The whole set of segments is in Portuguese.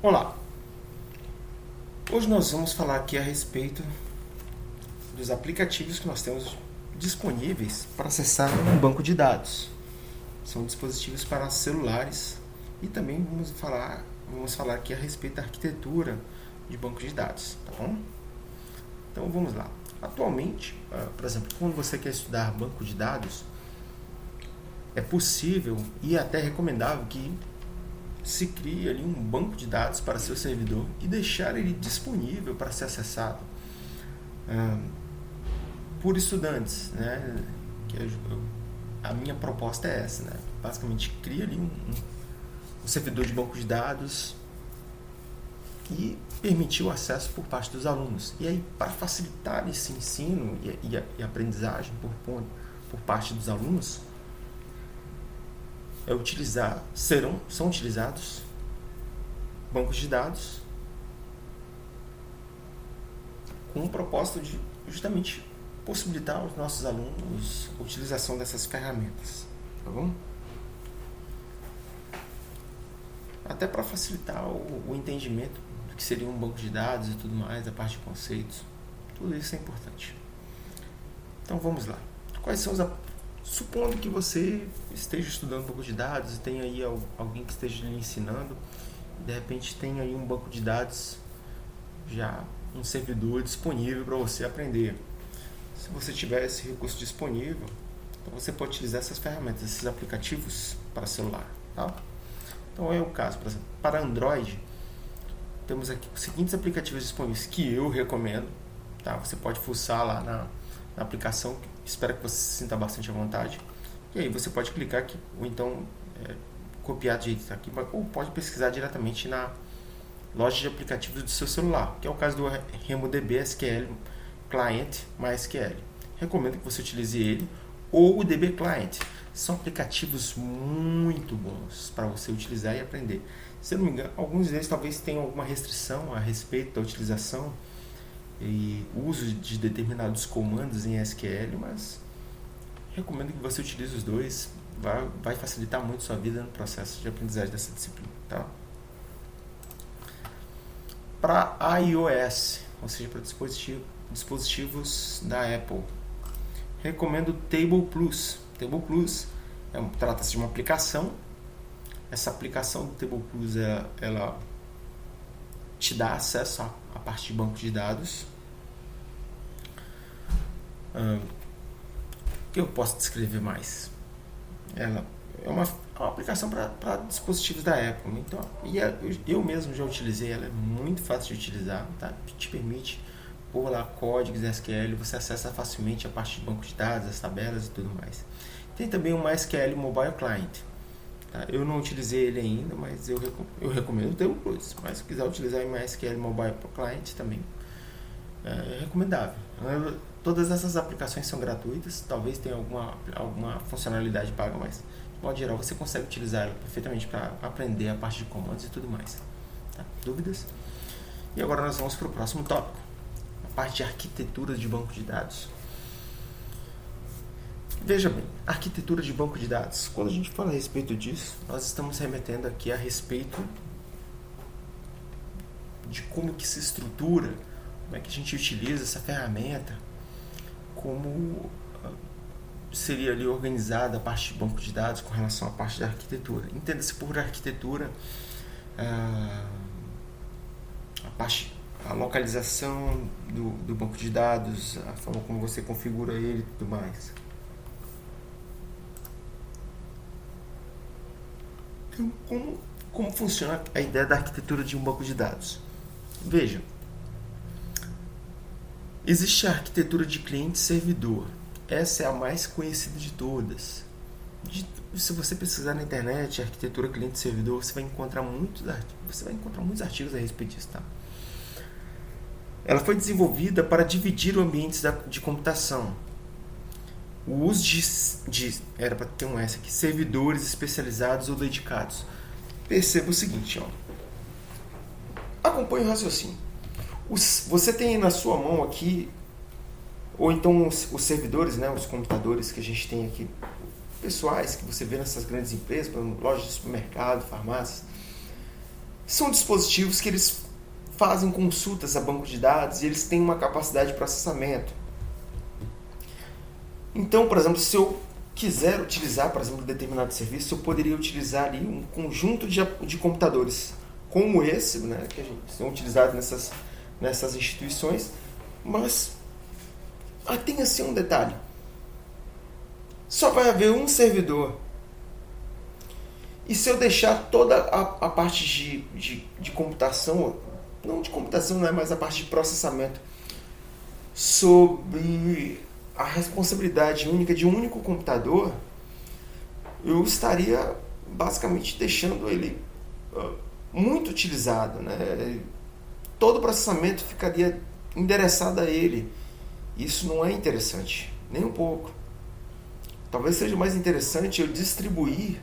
Olá, hoje nós vamos falar aqui a respeito dos aplicativos que nós temos disponíveis para acessar um banco de dados. São dispositivos para celulares e também vamos falar aqui a respeito da arquitetura de banco de dados, tá bom? Então vamos lá. Atualmente, por exemplo, quando você quer estudar banco de dados, é possível e até recomendável que se crie ali um banco de dados para seu servidor e deixar ele disponível para ser acessado por estudantes, né? A minha proposta é essa, né? Basicamente cria ali um servidor de banco de dados e permitir o acesso por parte dos alunos. E aí, para facilitar esse ensino e aprendizagem por parte dos alunos, são utilizados bancos de dados com o propósito de justamente possibilitar aos nossos alunos a utilização dessas ferramentas, tá bom? Até para facilitar o entendimento do que seria um banco de dados e tudo mais, a parte de conceitos, tudo isso é importante. Então vamos lá. Quais são os Supondo que você esteja estudando banco de dados e tem aí alguém que esteja lhe ensinando, e de repente tem aí um banco de dados, já um servidor disponível para você aprender. Se você tiver esse recurso disponível, então você pode utilizar essas ferramentas, esses aplicativos para celular. Tá? Então é o caso, por exemplo, para Android, temos aqui os seguintes aplicativos disponíveis que eu recomendo. Tá? Você pode fuçar lá na aplicação, espero que você se sinta bastante à vontade, e aí você pode clicar aqui, ou então copiar direito aqui, ou pode pesquisar diretamente na loja de aplicativos do seu celular, que é o caso do RemoDB SQL Client MySQL. Recomendo que você utilize ele, ou o DB Client. São aplicativos muito bons para você utilizar e aprender. Se eu não me engano, alguns deles talvez tenham alguma restrição a respeito da utilização e uso de determinados comandos em SQL, mas recomendo que você utilize os dois, vai facilitar muito sua vida no processo de aprendizagem dessa disciplina. Tá? Para iOS, ou seja, para dispositivos da Apple, recomendo o Table Plus. Table Plus trata-se de uma aplicação. Essa aplicação do Table Plus ela te dá acesso à parte de banco de dados. O que eu posso descrever mais? Ela é uma aplicação para dispositivos da Apple. Então, eu mesmo já utilizei, ela é muito fácil de utilizar, tá? Te permite pôr lá códigos SQL, você acessa facilmente a parte de banco de dados, as tabelas e tudo mais. Tem também o MySQL Mobile Client. Tá? Eu não utilizei ele ainda, mas eu recomendo ter o Plus. Mas se quiser utilizar o MySQL Mobile Client também é recomendável. Todas essas aplicações são gratuitas, talvez tenha alguma funcionalidade paga, mas de modo geral você consegue utilizar ela perfeitamente para aprender a parte de comandos e tudo mais. Tá? Dúvidas? E agora nós vamos para o próximo tópico, a parte de arquitetura de banco de dados. Veja bem, arquitetura de banco de dados. Quando a gente fala a respeito disso, nós estamos remetendo aqui a respeito de como que se estrutura, como é que a gente utiliza essa ferramenta, como seria ali organizada a parte de banco de dados com relação à parte da arquitetura. Entenda-se por arquitetura a localização do banco de dados, a forma como você configura ele e tudo mais. Então, como funciona a ideia da arquitetura de um banco de dados? Veja, existe a arquitetura de cliente-servidor. Essa é a mais conhecida de todas. Se você pesquisar na internet arquitetura cliente-servidor, você vai encontrar muitos artigos a respeito disso. Tá? Ela foi desenvolvida para dividir ambientes de computação. O uso era para ter um S aqui, servidores especializados ou dedicados. Perceba o seguinte, acompanhe o raciocínio. Você tem na sua mão aqui, ou então os servidores, né, os computadores que a gente tem aqui, pessoais que você vê nessas grandes empresas, lojas de supermercado, farmácias, são dispositivos que eles fazem consultas a banco de dados e eles têm uma capacidade de processamento. Então, por exemplo, se eu quiser utilizar, por exemplo, um determinado serviço, eu poderia utilizar ali um conjunto de computadores como esse, né, que são utilizados nessas instituições, mas tem assim um detalhe. Só vai haver um servidor. E se eu deixar toda a parte de computação, não de computação, não é, mas a parte de processamento, sobre a responsabilidade única de um único computador, eu estaria basicamente deixando ele muito utilizado, né? Todo o processamento ficaria endereçado a ele. Isso não é interessante, nem um pouco. Talvez seja mais interessante eu distribuir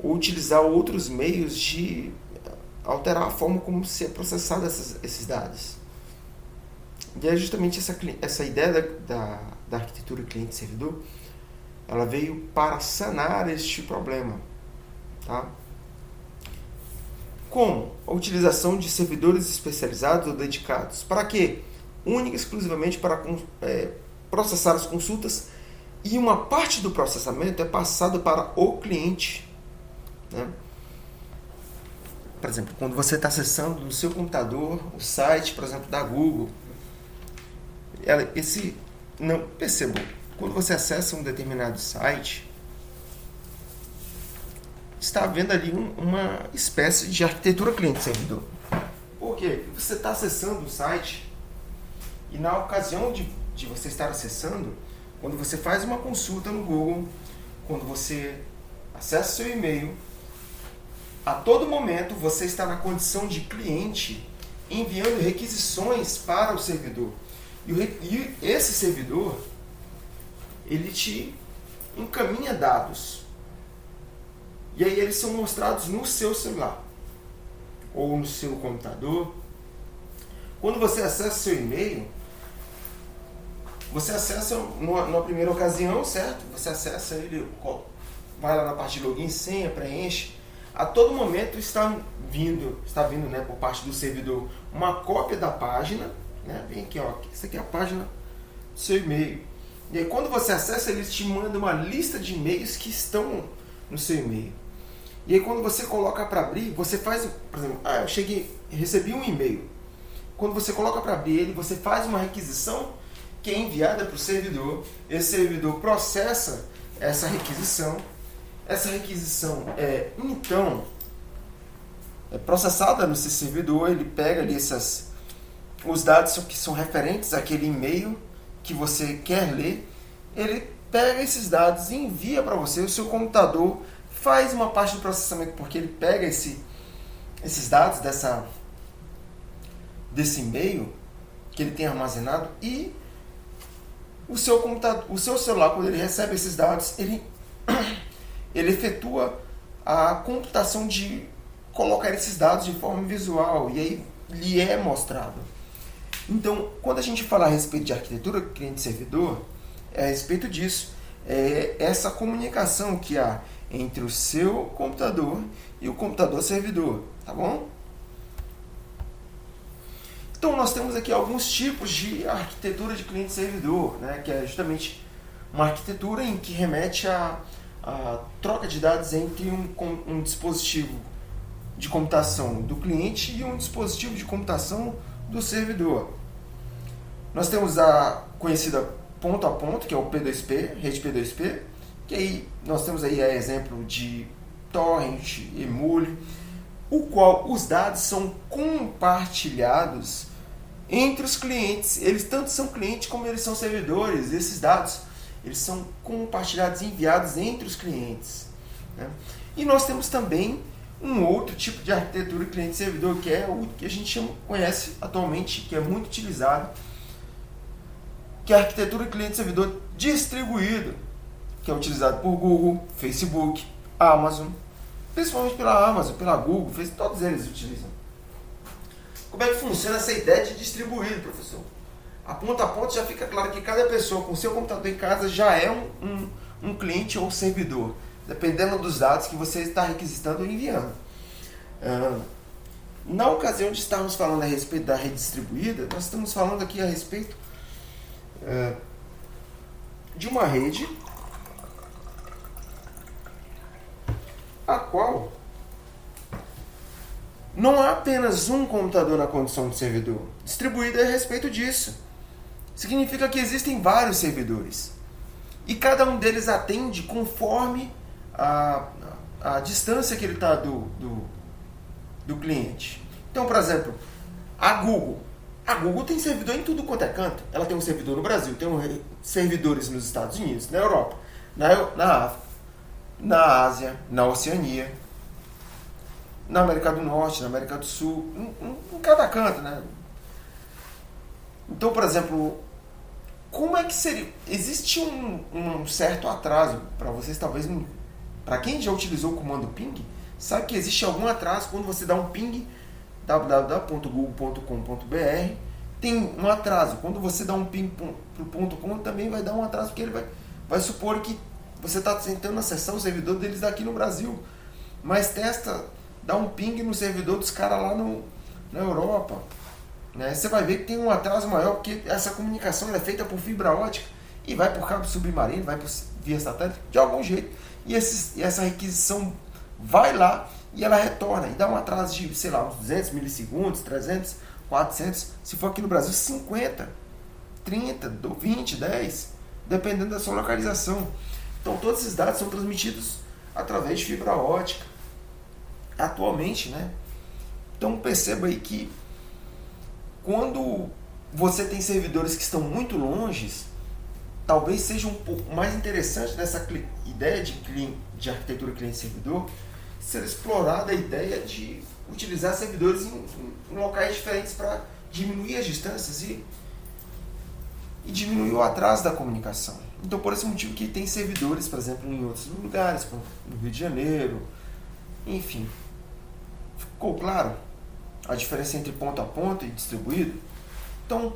ou utilizar outros meios de alterar a forma como se é processado esses dados. E é justamente essa ideia da arquitetura cliente-servidor, ela veio para sanar este problema. Tá? Como? A utilização de servidores especializados ou dedicados. Para quê? Única e exclusivamente para processar as consultas, e uma parte do processamento é passado para o cliente. Né? Por exemplo, quando você está acessando no seu computador o site, por exemplo, da Google, percebam, quando você acessa um determinado site, está havendo ali uma espécie de arquitetura cliente-servidor. Por quê? Você está acessando o site e na ocasião de você estar acessando, quando você faz uma consulta no Google, quando você acessa seu e-mail, a todo momento você está na condição de cliente enviando requisições para o servidor. E esse servidor, ele te encaminha dados. E aí eles são mostrados no seu celular ou no seu computador. Quando você acessa seu e-mail, você acessa numa primeira ocasião, certo? Você acessa ele, vai lá na parte de login, senha, preenche. A todo momento está vindo, né, por parte do servidor uma cópia da página, né? Vem aqui, ó, essa aqui é a página do seu e-mail. E aí quando você acessa, ele te manda uma lista de e-mails que estão no seu e-mail. E aí quando você coloca para abrir, você faz, por exemplo, recebi um e-mail. Quando você coloca para abrir ele, você faz uma requisição que é enviada para o servidor. Esse servidor processa essa requisição. Essa requisição então é processada no seu servidor. Ele pega ali os dados que são referentes àquele e-mail que você quer ler. Ele pega esses dados e envia para você. O seu computador faz uma parte do processamento, porque ele pega esses dados desse e-mail que ele tem armazenado, e o seu celular, quando ele recebe esses dados, ele efetua a computação de colocar esses dados de forma visual, e aí lhe é mostrado. Então, quando a gente fala a respeito de arquitetura cliente-servidor, é a respeito disso. É essa comunicação que há entre o seu computador e o computador servidor, tá bom? Então nós temos aqui alguns tipos de arquitetura de cliente-servidor, né, que é justamente uma arquitetura em que remete a troca de dados entre um dispositivo de computação do cliente e um dispositivo de computação do servidor. Nós temos a conhecida ponto a ponto, que é o P2P, rede P2P, que aí nós temos aí exemplo de torrent, emule, o qual os dados são compartilhados entre os clientes. Eles tanto são clientes como eles são servidores. Esses dados eles são compartilhados e enviados entre os clientes, né? E nós temos também um outro tipo de arquitetura cliente-servidor, que é o que a gente conhece atualmente, que é muito utilizado, que é a arquitetura cliente-servidor distribuído, que é utilizado por Google, Facebook, Amazon, principalmente pela Amazon, pela Google, todos eles utilizam. Como é que funciona essa ideia de distribuído, professor? A ponto já fica claro que cada pessoa com seu computador em casa já é um cliente ou servidor, dependendo dos dados que você está requisitando ou enviando. Na ocasião de estarmos falando a respeito da rede distribuída, nós estamos falando aqui a respeito de uma rede a qual não há apenas um computador na condição de servidor. Distribuída é a respeito disso. Significa que existem vários servidores. E cada um deles atende conforme a distância que ele está do cliente. Então, por exemplo, a Google. A Google tem servidor em tudo quanto é canto. Ela tem um servidor no Brasil, tem servidores nos Estados Unidos, na Europa, na África, na Ásia, na Oceania, na América do Norte, na América do Sul, em cada canto, né? Então, por exemplo, como é que seria? Existe um certo atraso para vocês, talvez, para quem já utilizou o comando ping, sabe que existe algum atraso quando você dá um ping www.google.com.br, tem um atraso. Quando você dá um ping para o .com, também vai dar um atraso, porque ele vai supor que você está tentando acessar o servidor deles daqui no Brasil, mas testa, dá um ping no servidor dos caras lá na Europa. Né? Você vai ver que tem um atraso maior, porque essa comunicação é feita por fibra ótica e vai por cabo submarino, vai via satélite, de algum jeito. E essa requisição vai lá e ela retorna e dá um atraso de, sei lá, uns 200 milissegundos, 300, 400, se for aqui no Brasil, 50, 30, 20, 10, dependendo da sua localização. Então todos esses dados são transmitidos através de fibra ótica, atualmente, né? Então perceba aí que quando você tem servidores que estão muito longe, talvez seja um pouco mais interessante nessa ideia de arquitetura cliente-servidor ser explorada a ideia de utilizar servidores em locais diferentes para diminuir as distâncias e diminuir o atraso da comunicação. Então, por esse motivo que tem servidores, por exemplo, em outros lugares, como no Rio de Janeiro, enfim. Ficou claro a diferença entre ponto a ponto e distribuído? Então,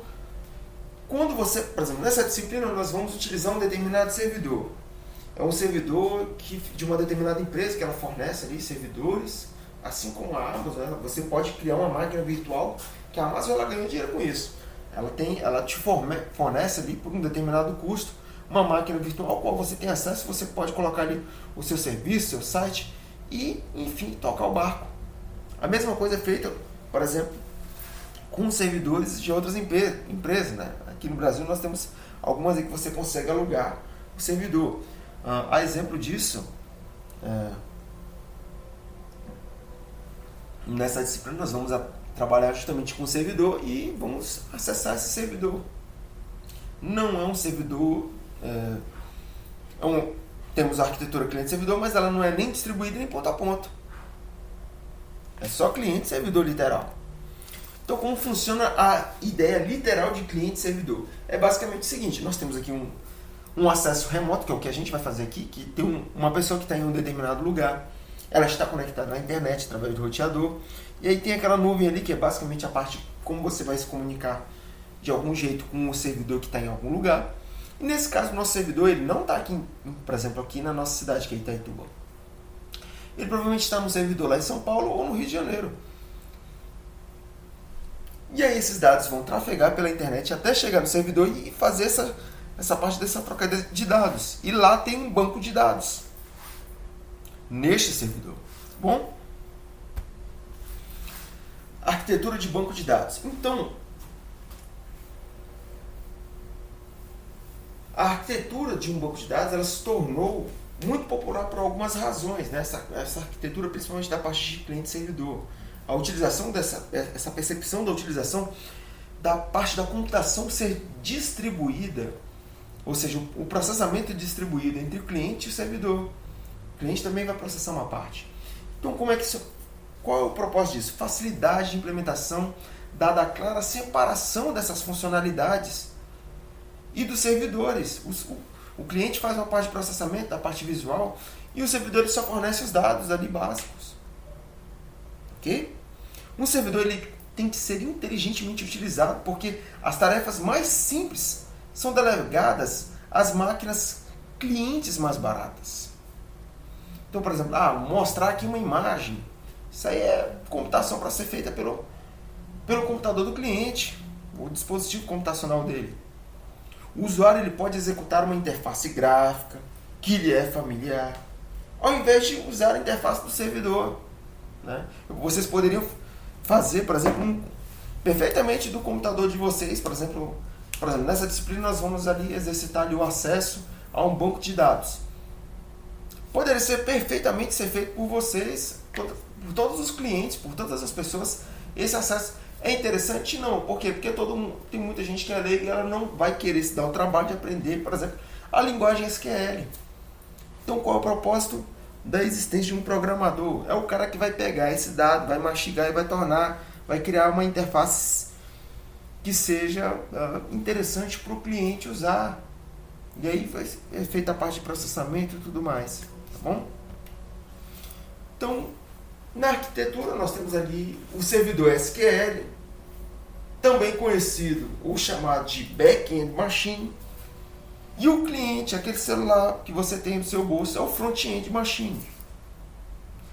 quando você, por exemplo, nessa disciplina nós vamos utilizar um determinado servidor. É um servidor de uma determinada empresa que ela fornece ali servidores, assim como a Amazon, né? Você pode criar uma máquina virtual que a Amazon ela ganha dinheiro com isso. Ela te fornece ali por um determinado custo uma máquina virtual ao qual você tem acesso, você pode colocar ali o seu serviço, seu site e, enfim, tocar o barco. A mesma coisa é feita, por exemplo, com servidores de outras empresas, né? Aqui no Brasil nós temos algumas aí que você consegue alugar o servidor. A exemplo disso, nessa disciplina nós vamos trabalhar justamente com o servidor e vamos acessar esse servidor. Não é um servidor, temos a arquitetura cliente-servidor, mas ela não é nem distribuída nem ponto a ponto. É só cliente-servidor literal. Então, como funciona a ideia literal de cliente-servidor? É basicamente o seguinte: nós temos aqui um acesso remoto, que é o que a gente vai fazer aqui, que tem uma pessoa que está em um determinado lugar, ela está conectada na internet através do roteador, e aí tem aquela nuvem ali que é basicamente a parte como você vai se comunicar de algum jeito com o servidor que está em algum lugar. E nesse caso, o nosso servidor ele não está aqui, por exemplo, aqui na nossa cidade, que é Itaituba. Ele provavelmente está no servidor lá em São Paulo ou no Rio de Janeiro. E aí esses dados vão trafegar pela internet até chegar no servidor e fazer essa parte dessa troca de dados. E lá tem um banco de dados neste servidor. Bom? Arquitetura de banco de dados. Então, a arquitetura de um banco de dados ela se tornou muito popular por algumas razões, né? Essa arquitetura, principalmente da parte de cliente-servidor. A utilização essa percepção da utilização da parte da computação ser distribuída, ou seja, o processamento é distribuído entre o cliente e o servidor. O cliente também vai processar uma parte. Então, qual é o propósito disso? Facilidade de implementação, dada a clara separação dessas funcionalidades e dos servidores. O cliente faz uma parte de processamento, da parte visual, e os servidores só fornecem os dados ali básicos. Ok? Um servidor ele tem que ser inteligentemente utilizado, porque as tarefas mais simples são delegadas às máquinas clientes mais baratas. Então, por exemplo, mostrar aqui uma imagem. Isso aí é computação para ser feita pelo computador do cliente, o dispositivo computacional dele. O usuário ele pode executar uma interface gráfica que lhe é familiar, ao invés de usar a interface do servidor. Né? Vocês poderiam fazer, por exemplo, perfeitamente do computador de vocês. Por exemplo, nessa disciplina nós vamos ali exercitar ali o acesso a um banco de dados. Poderia ser perfeitamente ser feito por vocês, por todos os clientes, por todas as pessoas. Esse acesso é interessante? Não. Por quê? Porque tem muita gente que é leiga e ela não vai querer se dar o trabalho de aprender, por exemplo, a linguagem SQL. Então, qual é o propósito da existência de um programador? É o cara que vai pegar esse dado, vai mastigar e vai criar uma interface que seja interessante para o cliente usar. E aí é feita a parte de processamento e tudo mais. Tá bom? Então, na arquitetura nós temos ali o servidor SQL, também conhecido ou chamado de back-end machine. E o cliente, aquele celular que você tem no seu bolso, é o front-end machine.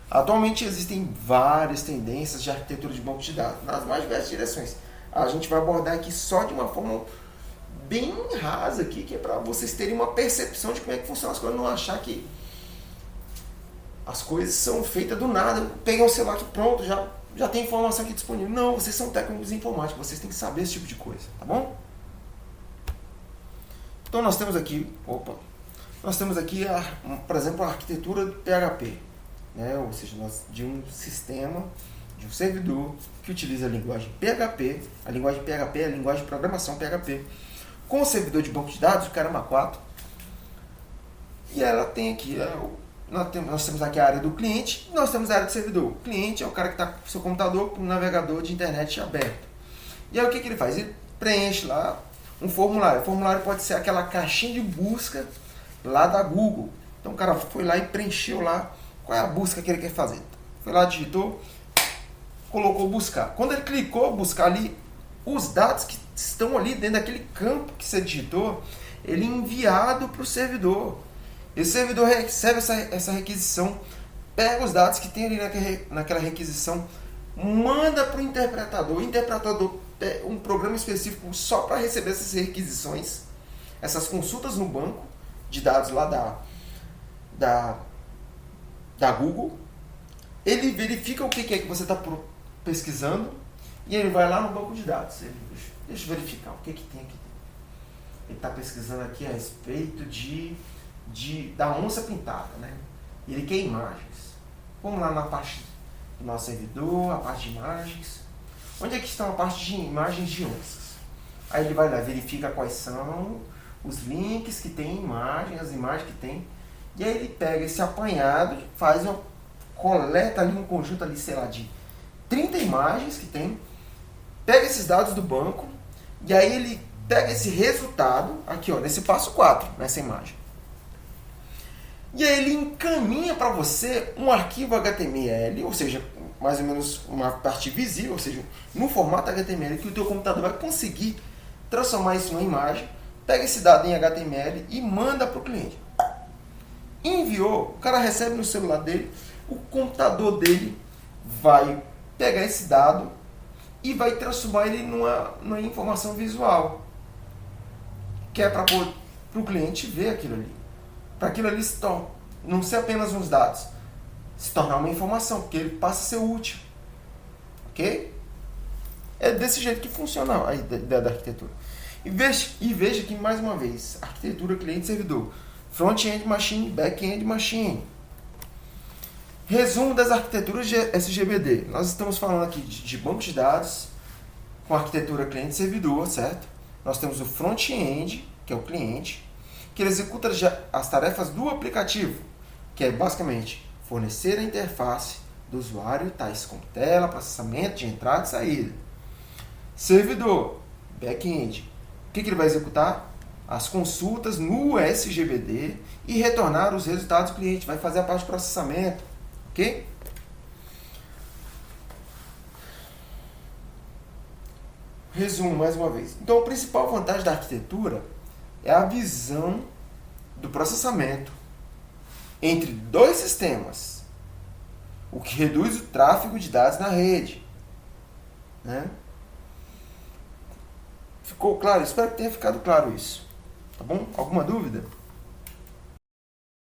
Atualmente existem várias tendências de arquitetura de banco de dados, nas mais diversas direções. A gente vai abordar aqui só de uma forma bem rasa, aqui, que é para vocês terem uma percepção de como é que funcionam as coisas, não achar que as coisas são feitas do nada. Peguei um celular que pronto, já tem informação aqui disponível. Não, vocês são técnicos informáticos, vocês têm que saber esse tipo de coisa, tá bom? Então nós temos aqui, por exemplo, a arquitetura do PHP, né? Ou seja, de um sistema, de um servidor que utiliza a linguagem PHP, a linguagem PHP é a linguagem de programação PHP, com o servidor de banco de dados, o Caramba 4, e ela tem aqui, nós temos aqui a área do cliente, nós temos a área do servidor. O cliente é o cara que está com o seu computador com o navegador de internet aberto. E aí o que ele faz? Ele preenche lá um formulário. O formulário pode ser aquela caixinha de busca lá da Google. Então o cara foi lá e preencheu lá qual é a busca que ele quer fazer. Foi lá, digitou, colocou buscar. Quando ele clicou buscar ali, os dados que estão ali dentro daquele campo que você digitou, ele é enviado para o servidor. Esse servidor recebe essa requisição, pega os dados que tem ali naquela requisição, manda para o interpretador. O interpretador é um programa específico só para receber essas requisições, essas consultas no banco de dados lá da Google. Ele verifica o que é que você está pesquisando e ele vai lá no banco de dados. Deixa eu verificar o que tem aqui. Ele está pesquisando aqui a respeito da onça pintada, né? Ele quer imagens. Vamos lá na parte do nosso servidor, a parte de imagens. Onde é que estão a parte de imagens de onças? Aí ele vai lá, verifica quais são os links que tem imagem, as imagens que tem. E aí ele pega esse apanhado, coleta ali um conjunto ali, sei lá, de 30 imagens que tem, pega esses dados do banco, e aí ele pega esse resultado, aqui ó, nesse passo 4, nessa imagem. E aí ele encaminha para você um arquivo HTML, ou seja, mais ou menos uma parte visível, ou seja, no formato HTML, que o teu computador vai conseguir transformar isso numa imagem, pega esse dado em HTML e manda para o cliente. Enviou, o cara recebe no celular dele, o computador dele vai pegar esse dado e vai transformar ele numa informação visual, que é para o cliente ver aquilo ali. Para aquilo ali não ser apenas uns dados, se tornar uma informação, porque ele passa a ser útil. Ok? É desse jeito que funciona a ideia da arquitetura. E veja que, mais uma vez, arquitetura cliente-servidor. Front-end machine, back-end machine. Resumo das arquiteturas de SGBD. Nós estamos falando aqui de banco de dados com arquitetura cliente-servidor, certo? Nós temos o front-end, que é o cliente, que ele executa as tarefas do aplicativo, que é basicamente fornecer a interface do usuário, tais como tela, processamento de entrada e saída. Servidor, back-end, o que ele vai executar? As consultas no SGBD e retornar os resultados do cliente, vai fazer a parte de processamento, ok? Resumo mais uma vez. Então, a principal vantagem da arquitetura é a visão do processamento entre dois sistemas, o que reduz o tráfego de dados na rede. Né? Ficou claro? Espero que tenha ficado claro isso. Tá bom? Alguma dúvida?